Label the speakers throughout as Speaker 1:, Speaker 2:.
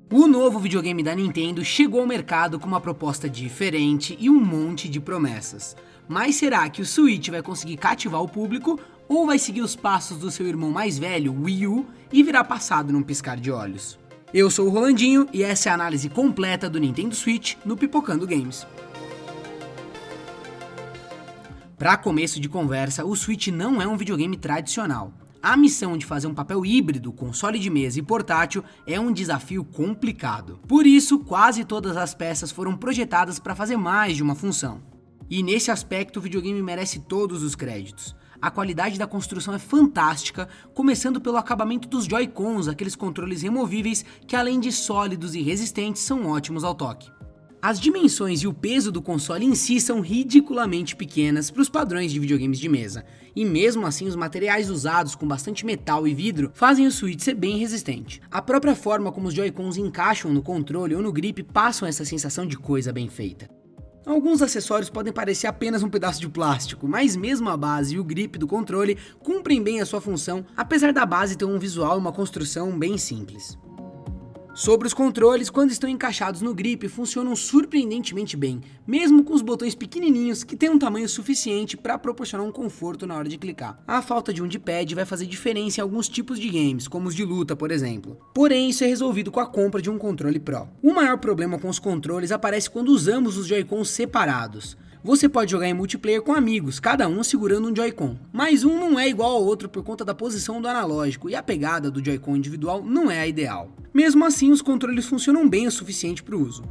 Speaker 1: O novo videogame da Nintendo chegou ao mercado com uma proposta diferente e um monte de promessas. Mas será que o Switch vai conseguir cativar o público ou vai seguir os passos do seu irmão mais velho, o Wii U, e virar passado num piscar de olhos? Eu sou o Rolandinho e essa é a análise completa do Nintendo Switch no Pipocando Games. Para começo de conversa, o Switch não é um videogame tradicional. A missão de fazer um papel híbrido, console de mesa e portátil, é um desafio complicado. Por isso, quase todas as peças foram projetadas para fazer mais de uma função. E nesse aspecto, o videogame merece todos os créditos. A qualidade da construção é fantástica, começando pelo acabamento dos Joy-Cons, aqueles controles removíveis que, além de sólidos e resistentes, são ótimos ao toque. As dimensões e o peso do console em si são ridiculamente pequenas para os padrões de videogames de mesa, e mesmo assim os materiais usados com bastante metal e vidro fazem o Switch ser bem resistente. A própria forma como os Joy-Cons encaixam no controle ou no grip passam essa sensação de coisa bem feita. Alguns acessórios podem parecer apenas um pedaço de plástico, mas mesmo a base e o grip do controle cumprem bem a sua função, apesar da base ter um visual e uma construção bem simples. Sobre os controles, quando estão encaixados no grip, funcionam surpreendentemente bem, mesmo com os botões pequenininhos que têm um tamanho suficiente para proporcionar um conforto na hora de clicar. A falta de um D-pad vai fazer diferença em alguns tipos de games, como os de luta, por exemplo. Porém, isso é resolvido com a compra de um controle Pro. O maior problema com os controles aparece quando usamos os Joy-Cons separados. Você pode jogar em multiplayer com amigos, cada um segurando um Joy-Con, mas um não é igual ao outro por conta da posição do analógico e a pegada do Joy-Con individual não é a ideal. Mesmo assim, os controles funcionam bem o suficiente para o uso.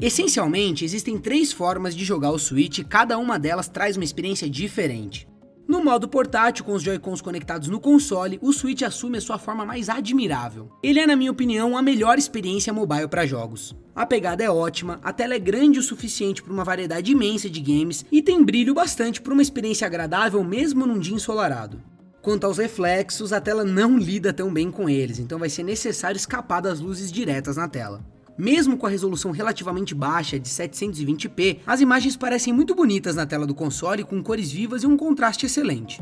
Speaker 1: Essencialmente, existem 3 formas de jogar o Switch e cada uma delas traz uma experiência diferente. No modo portátil, com os Joy-Cons conectados no console, o Switch assume a sua forma mais admirável. Ele é, na minha opinião, a melhor experiência mobile para jogos. A pegada é ótima, a tela é grande o suficiente para uma variedade imensa de games e tem brilho bastante para uma experiência agradável mesmo num dia ensolarado. Quanto aos reflexos, a tela não lida tão bem com eles, então vai ser necessário escapar das luzes diretas na tela. Mesmo com a resolução relativamente baixa de 720p, as imagens parecem muito bonitas na tela do console, com cores vivas e um contraste excelente.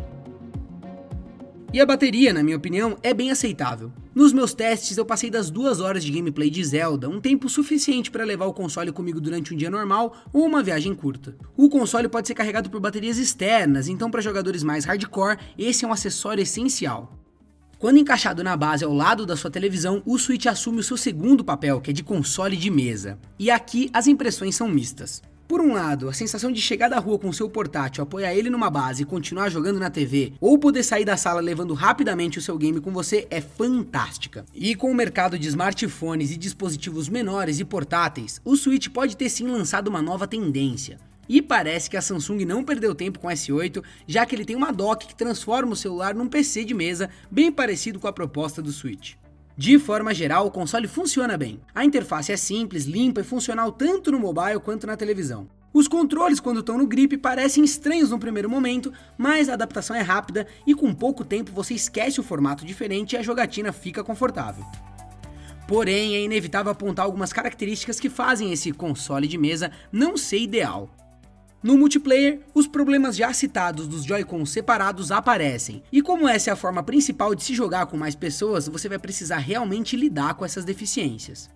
Speaker 1: E a bateria, na minha opinião, é bem aceitável. Nos meus testes eu passei das 2 horas de gameplay de Zelda, um tempo suficiente para levar o console comigo durante um dia normal ou uma viagem curta. O console pode ser carregado por baterias externas, então para jogadores mais hardcore, esse é um acessório essencial. Quando encaixado na base ao lado da sua televisão, o Switch assume o seu segundo papel, que é de console de mesa. E aqui as impressões são mistas. Por um lado, a sensação de chegar da rua com seu portátil, apoiar ele numa base e continuar jogando na TV, ou poder sair da sala levando rapidamente o seu game com você é fantástica. E com o mercado de smartphones e dispositivos menores e portáteis, o Switch pode ter sim lançado uma nova tendência. E parece que a Samsung não perdeu tempo com o S8, já que ele tem uma dock que transforma o celular num PC de mesa, bem parecido com a proposta do Switch. De forma geral, o console funciona bem. A interface é simples, limpa e funcional tanto no mobile quanto na televisão. Os controles, quando estão no grip, parecem estranhos no primeiro momento, mas a adaptação é rápida e com pouco tempo você esquece o formato diferente e a jogatina fica confortável. Porém, é inevitável apontar algumas características que fazem esse console de mesa não ser ideal. No multiplayer, os problemas já citados dos Joy-Cons separados aparecem, e como essa é a forma principal de se jogar com mais pessoas, você vai precisar realmente lidar com essas deficiências.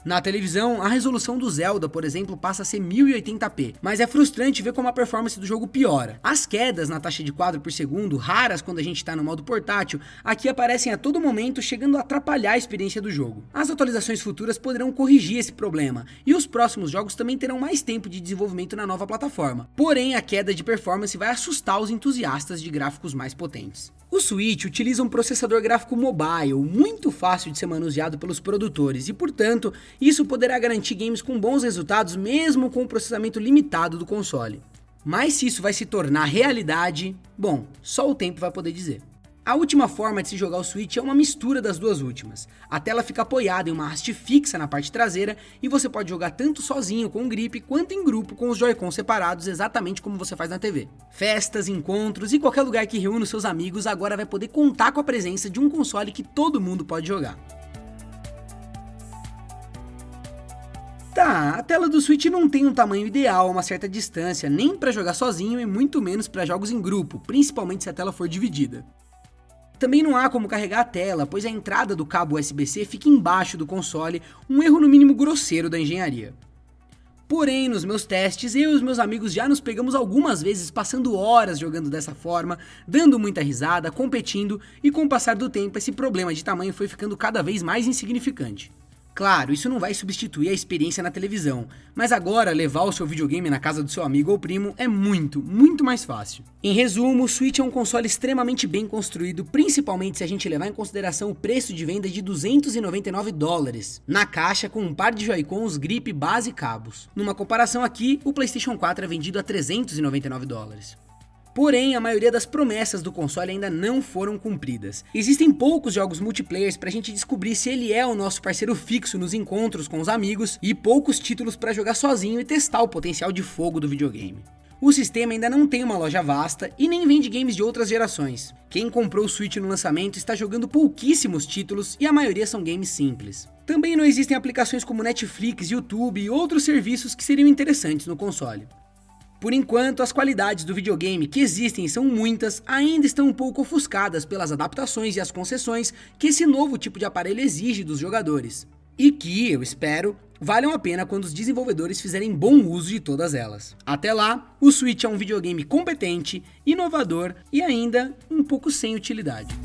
Speaker 1: Na televisão, a resolução do Zelda, por exemplo, passa a ser 1080p, mas é frustrante ver como a performance do jogo piora. As quedas na taxa de quadro por segundo, raras quando a gente está no modo portátil, aqui aparecem a todo momento, chegando a atrapalhar a experiência do jogo. As atualizações futuras poderão corrigir esse problema, e os próximos jogos também terão mais tempo de desenvolvimento na nova plataforma. Porém, a queda de performance vai assustar os entusiastas de gráficos mais potentes. O Switch utiliza um processador gráfico mobile, muito fácil de ser manuseado pelos produtores e, portanto, isso poderá garantir games com bons resultados mesmo com o processamento limitado do console. Mas se isso vai se tornar realidade, bom, só o tempo vai poder dizer. A última forma de se jogar o Switch é uma mistura das duas últimas. A tela fica apoiada em uma haste fixa na parte traseira e você pode jogar tanto sozinho com o grip quanto em grupo com os Joy-Cons separados, exatamente como você faz na TV. Festas, encontros e qualquer lugar que reúna os seus amigos agora vai poder contar com a presença de um console que todo mundo pode jogar. Tá, a tela do Switch não tem um tamanho ideal a uma certa distância, nem para jogar sozinho e muito menos para jogos em grupo, principalmente se a tela for dividida. Também não há como carregar a tela, pois a entrada do cabo USB-C fica embaixo do console, um erro no mínimo grosseiro da engenharia. Porém, nos meus testes, eu e os meus amigos já nos pegamos algumas vezes passando horas jogando dessa forma, dando muita risada, competindo, e com o passar do tempo esse problema de tamanho foi ficando cada vez mais insignificante. Claro, isso não vai substituir a experiência na televisão, mas agora levar o seu videogame na casa do seu amigo ou primo é muito mais fácil. Em resumo, o Switch é um console extremamente bem construído, principalmente se a gente levar em consideração o preço de venda de $299, na caixa com um par de Joy-Cons, grip, base e cabos. Numa comparação aqui, o PlayStation 4 é vendido a $399. Porém, a maioria das promessas do console ainda não foram cumpridas. Existem poucos jogos multiplayers pra gente descobrir se ele é o nosso parceiro fixo nos encontros com os amigos, e poucos títulos pra jogar sozinho e testar o potencial de fogo do videogame. O sistema ainda não tem uma loja vasta e nem vende games de outras gerações. Quem comprou o Switch no lançamento está jogando pouquíssimos títulos e a maioria são games simples. Também não existem aplicações como Netflix, YouTube e outros serviços que seriam interessantes no console. Por enquanto, as qualidades do videogame, que existem e são muitas, ainda estão um pouco ofuscadas pelas adaptações e as concessões que esse novo tipo de aparelho exige dos jogadores. E que, eu espero, valham a pena quando os desenvolvedores fizerem bom uso de todas elas. Até lá, o Switch é um videogame competente, inovador e ainda um pouco sem utilidade.